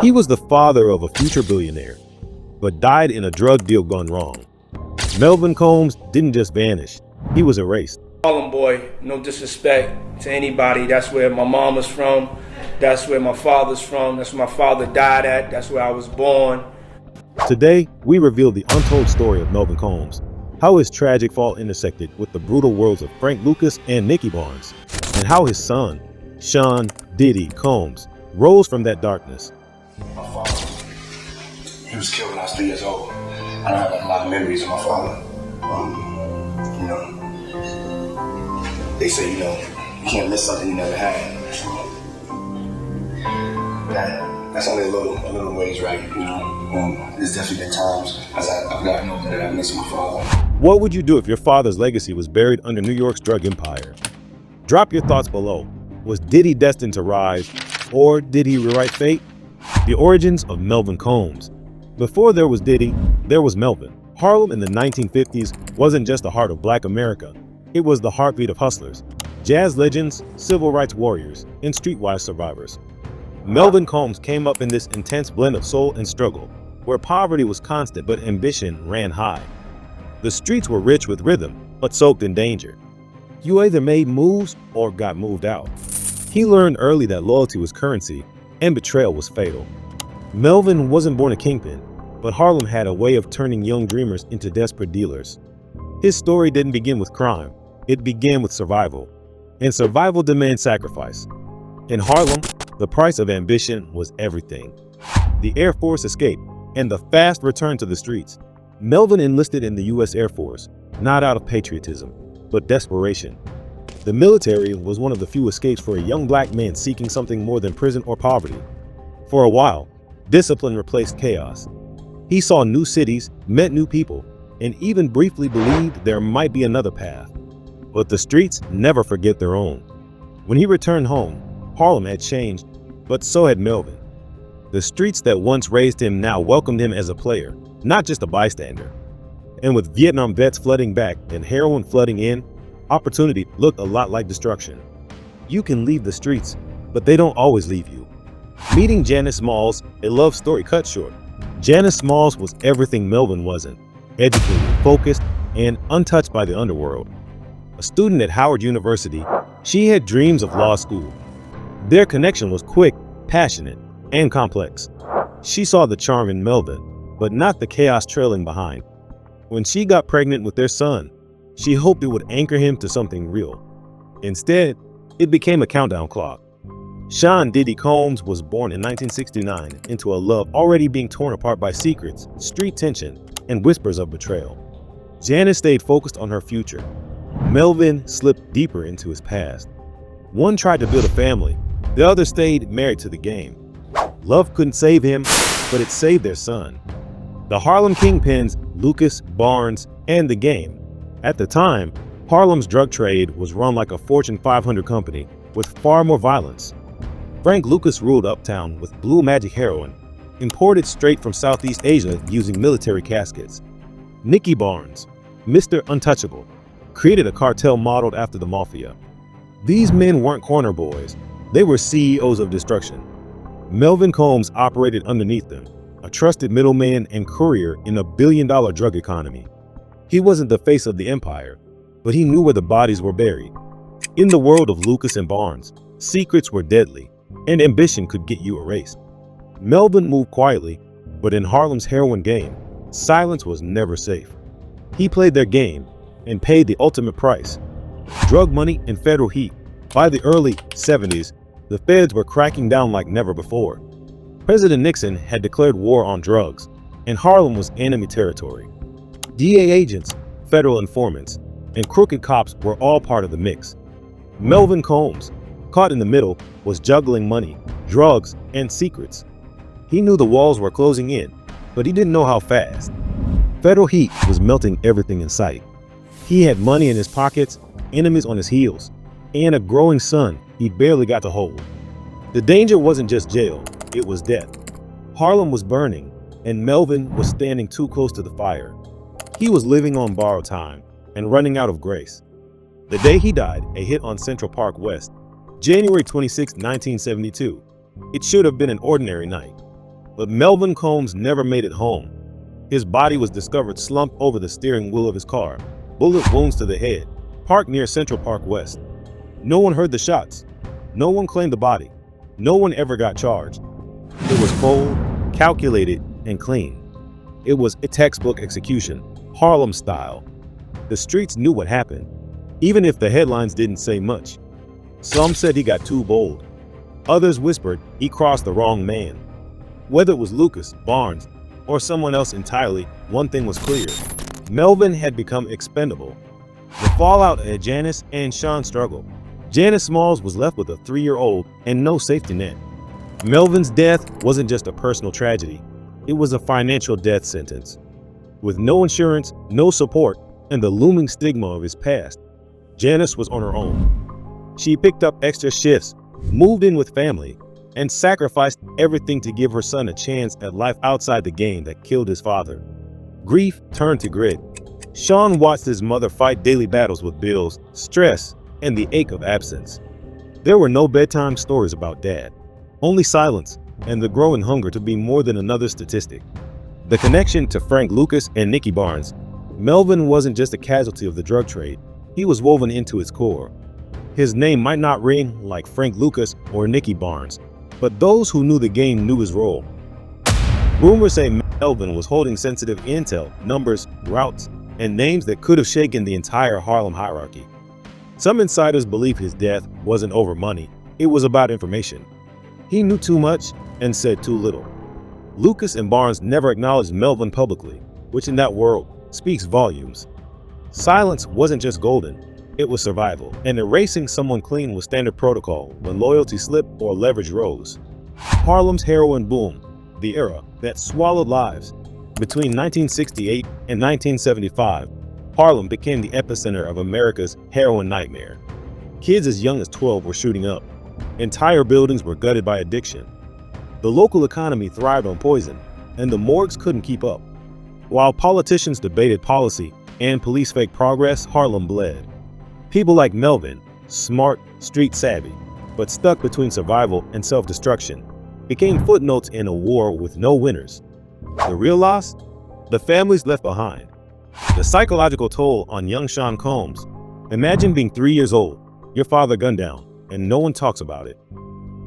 He was the father of a future billionaire, but died in a drug deal gone wrong. Melvin Combs didn't just vanish, he was erased. Harlem boy, no disrespect to anybody. That's where my mom was from. That's where my father's from. That's where my father died at. That's where I was born. Today, we reveal the untold story of Melvin Combs, how his tragic fall intersected with the brutal worlds of Frank Lucas and Nicky Barnes, and how his son, Sean Diddy Combs, rose from that darkness. My father, he was killed when I was 3 years old. I don't have a lot of memories of my father. They say, you can't miss something you never had. That's only a little ways right, There's definitely been times as I've gotten older that I miss my father. What would you do if your father's legacy was buried under New York's drug empire? Drop your thoughts below. Was Diddy destined to rise, or did he rewrite fate? The origins of Melvin Combs. Before there was Diddy, there was Melvin. Harlem in the 1950s wasn't just the heart of Black America. It was the heartbeat of hustlers, jazz legends, civil rights warriors, and streetwise survivors. Melvin Combs came up in this intense blend of soul and struggle, where poverty was constant but ambition ran high. The streets were rich with rhythm, but soaked in danger. You either made moves or got moved out. He learned early that loyalty was currency and betrayal was fatal. Melvin wasn't born a kingpin, but Harlem had a way of turning young dreamers into desperate dealers. His story didn't begin with crime, it began with survival. And survival demands sacrifice. In Harlem, the price of ambition was everything. The Air Force escape and the fast return to the streets. Melvin enlisted in the U.S. Air Force, not out of patriotism, but desperation. The military was one of the few escapes for a young Black man seeking something more than prison or poverty. For a while, discipline replaced chaos. He saw new cities, met new people, and even briefly believed there might be another path. But the streets never forget their own. When he returned home, Harlem had changed, but so had Melvin. The streets that once raised him now welcomed him as a player, not just a bystander. And with Vietnam vets flooding back and heroin flooding in, opportunity looked a lot like destruction. You can leave the streets, but they don't always leave you. Meeting Janice Smalls, a love story cut short. Janice Smalls was everything Melvin wasn't: educated, focused, and untouched by the underworld. A student at Howard University, she had dreams of law school. Their connection was quick, passionate, and complex. She saw the charm in Melvin, but not the chaos trailing behind. When she got pregnant with their son, she hoped it would anchor him to something real. Instead, it became a countdown clock. Sean Diddy Combs was born in 1969 into a love already being torn apart by secrets, street tension, and whispers of betrayal. Janice stayed focused on her future. Melvin slipped deeper into his past. One tried to build a family, the other stayed married to the game. Love couldn't save him, but it saved their son. The Harlem kingpins, Lucas, Barnes, and the game. At the time, Harlem's drug trade was run like a Fortune 500 company with far more violence. Frank Lucas ruled uptown with blue magic heroin, imported straight from Southeast Asia using military caskets. Nicky Barnes, Mr. Untouchable, created a cartel modeled after the mafia. These men weren't corner boys, they were CEOs of destruction. Melvin Combs operated underneath them, a trusted middleman and courier in a billion-dollar drug economy. He wasn't the face of the empire, but he knew where the bodies were buried. In the world of Lucas and Barnes, secrets were deadly, and ambition could get you erased. Melvin moved quietly, but in Harlem's heroin game, silence was never safe. He played their game and paid the ultimate price: drug money and federal heat. By the early 70s, the feds were cracking down like never before. President Nixon had declared war on drugs, and Harlem was enemy territory. DA agents, federal informants, and crooked cops were all part of the mix. Melvin Combs, caught in the middle, was juggling money, drugs, and secrets. He knew the walls were closing in, but he didn't know how fast. Federal heat was melting everything in sight. He had money in his pockets, enemies on his heels, and a growing son he barely got to hold. The danger wasn't just jail, it was death. Harlem was burning, and Melvin was standing too close to the fire. He was living on borrowed time and running out of grace. The day he died, a hit on Central Park West, January 26, 1972. It should have been an ordinary night. But Melvin Combs never made it home. His body was discovered slumped over the steering wheel of his car, bullet wounds to the head, parked near Central Park West. No one heard the shots. No one claimed the body. No one ever got charged. It was cold, calculated, and clean. It was a textbook execution, Harlem style. The streets knew what happened, even if the headlines didn't say much. Some said he got too bold. Others whispered he crossed the wrong man. Whether it was Lucas, Barnes, or someone else entirely, one thing was clear. Melvin had become expendable. The fallout had Janice and Sean struggled. Janice Smalls was left with a 3-year-old and no safety net. Melvin's death wasn't just a personal tragedy. It was a financial death sentence. With no insurance, no support, and the looming stigma of his past, Janice was on her own. She picked up extra shifts, moved in with family, and sacrificed everything to give her son a chance at life outside the game that killed his father. Grief turned to grit. Sean watched his mother fight daily battles with bills, stress, and the ache of absence. There were no bedtime stories about Dad, only silence and the growing hunger to be more than another statistic. The connection to Frank Lucas and Nicky Barnes. Melvin wasn't just a casualty of the drug trade, he was woven into its core. His name might not ring like Frank Lucas or Nicky Barnes, but those who knew the game knew his role. Rumors say Melvin was holding sensitive intel, numbers, routes, and names that could have shaken the entire Harlem hierarchy. Some insiders believe his death wasn't over money, it was about information. He knew too much and said too little. Lucas and Barnes never acknowledged Melvin publicly, which in that world speaks volumes. Silence wasn't just golden, it was survival, and erasing someone clean was standard protocol when loyalty slipped or leverage rose. Harlem's heroin boom, the era that swallowed lives. Between 1968 and 1975, Harlem became the epicenter of America's heroin nightmare. Kids as young as 12 were shooting up. Entire buildings were gutted by addiction. The local economy thrived on poison, and the morgues couldn't keep up. While politicians debated policy and police faked progress, Harlem bled. People like Melvin, smart, street savvy, but stuck between survival and self-destruction, became footnotes in a war with no winners. The real loss? The families left behind. The psychological toll on young Sean Combs. Imagine being 3 years old, your father gunned down, and no one talks about it.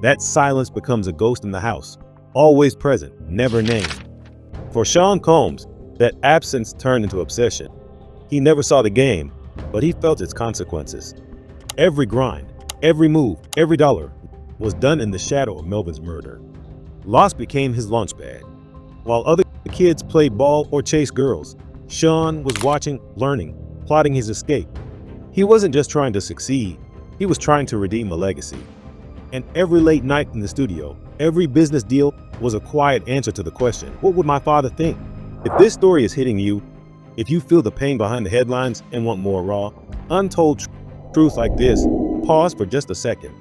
That silence becomes a ghost in the house, always present, never named. For Sean Combs, that absence turned into obsession. He never saw the game, but he felt its consequences. Every grind, every move, every dollar was done in the shadow of Melvin's murder. Loss became his launchpad. While other kids played ball or chased girls, Sean was watching, learning, plotting his escape. He wasn't just trying to succeed, he was trying to redeem a legacy. And every late night in the studio, every business deal was a quiet answer to the question, what would my father think? If this story is hitting you, if you feel the pain behind the headlines and want more raw, untold truth like this, pause for just a second.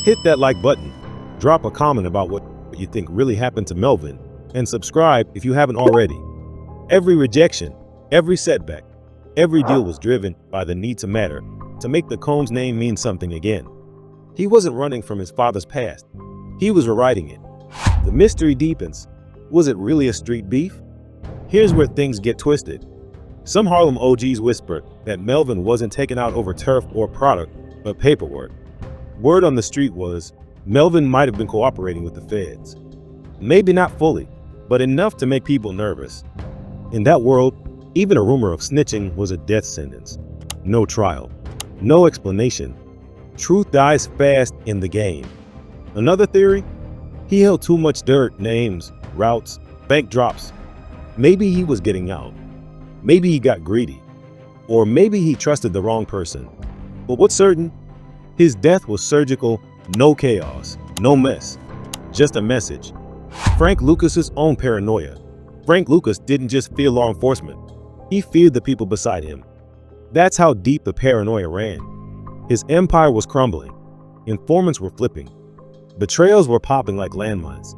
Hit that like button, drop a comment about what you think really happened to Melvin, and subscribe if you haven't already. Every rejection, every setback, every deal was driven by the need to matter, to make the Combs name mean something again. He wasn't running from his father's past, he was rewriting it. The mystery deepens. Was it really a street beef? Here's where things get twisted. Some Harlem OGs whispered that Melvin wasn't taken out over turf or product, but paperwork. Word on the street was Melvin might have been cooperating with the feds. Maybe not fully, but enough to make people nervous. In that world, even a rumor of snitching was a death sentence. No trial, no explanation. Truth dies fast in the game. Another theory? He held too much dirt, names, routes, bank drops. Maybe he was getting out. Maybe he got greedy. Or maybe he trusted the wrong person. But what's certain? His death was surgical, no chaos, no mess. Just a message. Frank Lucas's own paranoia. Frank Lucas didn't just fear law enforcement. He feared the people beside him. That's how deep the paranoia ran. His empire was crumbling. Informants were flipping. Betrayals were popping like landmines.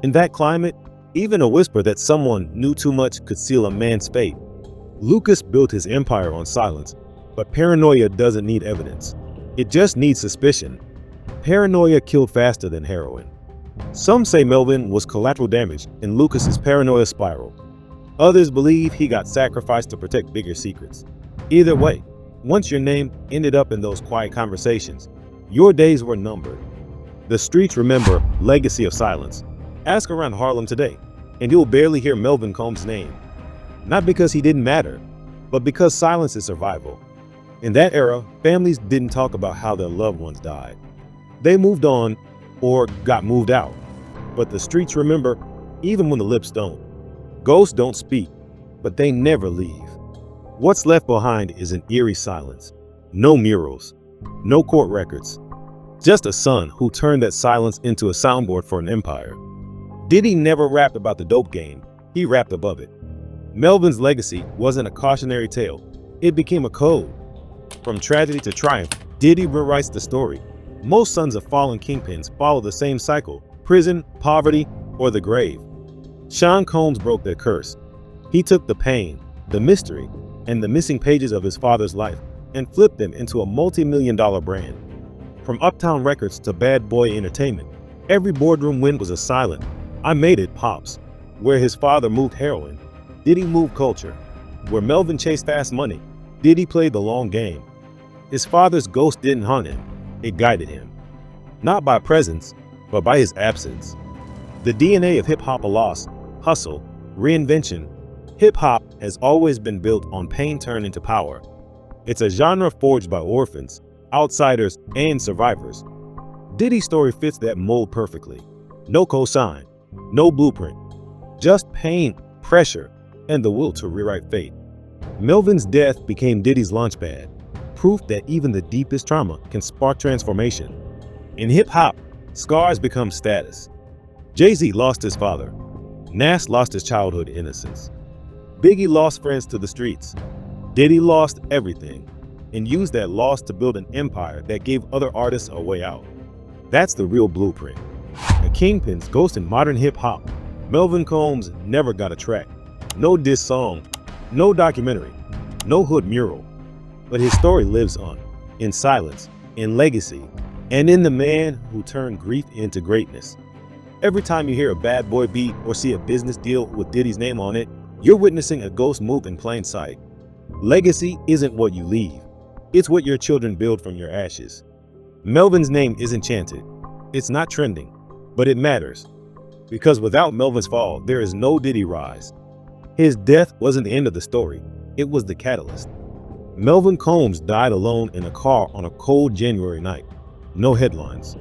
In that climate, even a whisper that someone knew too much could seal a man's fate. Lucas built his empire on silence, but paranoia doesn't need evidence. It just needs suspicion. Paranoia killed faster than heroin. Some say Melvin was collateral damage in Lucas's paranoia spiral. Others believe he got sacrificed to protect bigger secrets. Either way, once your name ended up in those quiet conversations, your days were numbered. The streets remember legacy of silence. Ask around Harlem today, and you'll barely hear Melvin Combs' name. Not because he didn't matter, but because silence is survival. In that era, families didn't talk about how their loved ones died. They moved on or got moved out. But the streets remember, even when the lips don't. Ghosts don't speak, but they never leave. What's left behind is an eerie silence. No murals, no court records. Just a son who turned that silence into a soundboard for an empire. Diddy never rapped about the dope game, he rapped above it. Melvin's legacy wasn't a cautionary tale, it became a code. From tragedy to triumph, Diddy rewrites the story. Most sons of fallen kingpins follow the same cycle: prison, poverty, or the grave. Sean Combs broke that curse. He took the pain, the mystery, and the missing pages of his father's life and flipped them into a multi-million-dollar brand. From Uptown Records to Bad Boy Entertainment, every boardroom win was a silent, "I made it" pops. Where his father moved heroin, Diddy moved culture. Where Melvin chased fast money, Diddy played the long game. His father's ghost didn't haunt him, it guided him. Not by presence, but by his absence. The DNA of hip-hop: loss, hustle, reinvention. Hip-hop has always been built on pain turned into power. It's a genre forged by orphans, outsiders, and survivors. Diddy's story fits that mold perfectly. No cosign, no blueprint, just pain, pressure, and the will to rewrite fate. Melvin's death became Diddy's launchpad, proof that even the deepest trauma can spark transformation. In hip-hop, scars become status. Jay-Z lost his father. Nas lost his childhood innocence. Biggie lost friends to the streets. Diddy lost everything and used that loss to build an empire that gave other artists a way out. That's the real blueprint. A kingpin's ghost in modern hip-hop. Melvin Combs never got a track. No diss song, no documentary, no hood mural. But his story lives on, in silence, in legacy, and in the man who turned grief into greatness. Every time you hear a Bad Boy beat or see a business deal with Diddy's name on it, you're witnessing a ghost move in plain sight. Legacy isn't what you leave, it's what your children build from your ashes. Melvin's name isn't chanted, it's not trending, but it matters. Because without Melvin's fall, there is no Diddy rise. His death wasn't the end of the story, it was the catalyst. Melvin Combs died alone in a car on a cold January night. No headlines,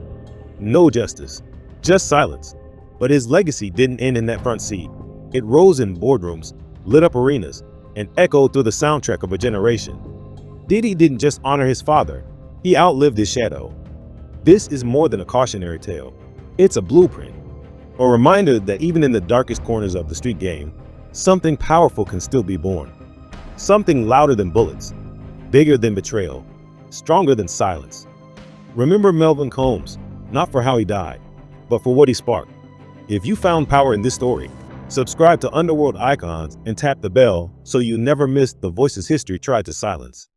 no justice, just silence. But his legacy didn't end in that front seat. It rose in boardrooms, lit up arenas, and echoed through the soundtrack of a generation. Diddy didn't just honor his father, he outlived his shadow. This is more than a cautionary tale. It's a blueprint, a reminder that even in the darkest corners of the street game, something powerful can still be born. Something louder than bullets, bigger than betrayal, stronger than silence. Remember Melvin Combs, not for how he died, but for what he sparked. If you found power in this story, subscribe to Underworld Icons and tap the bell so you never miss the voices history tried to silence.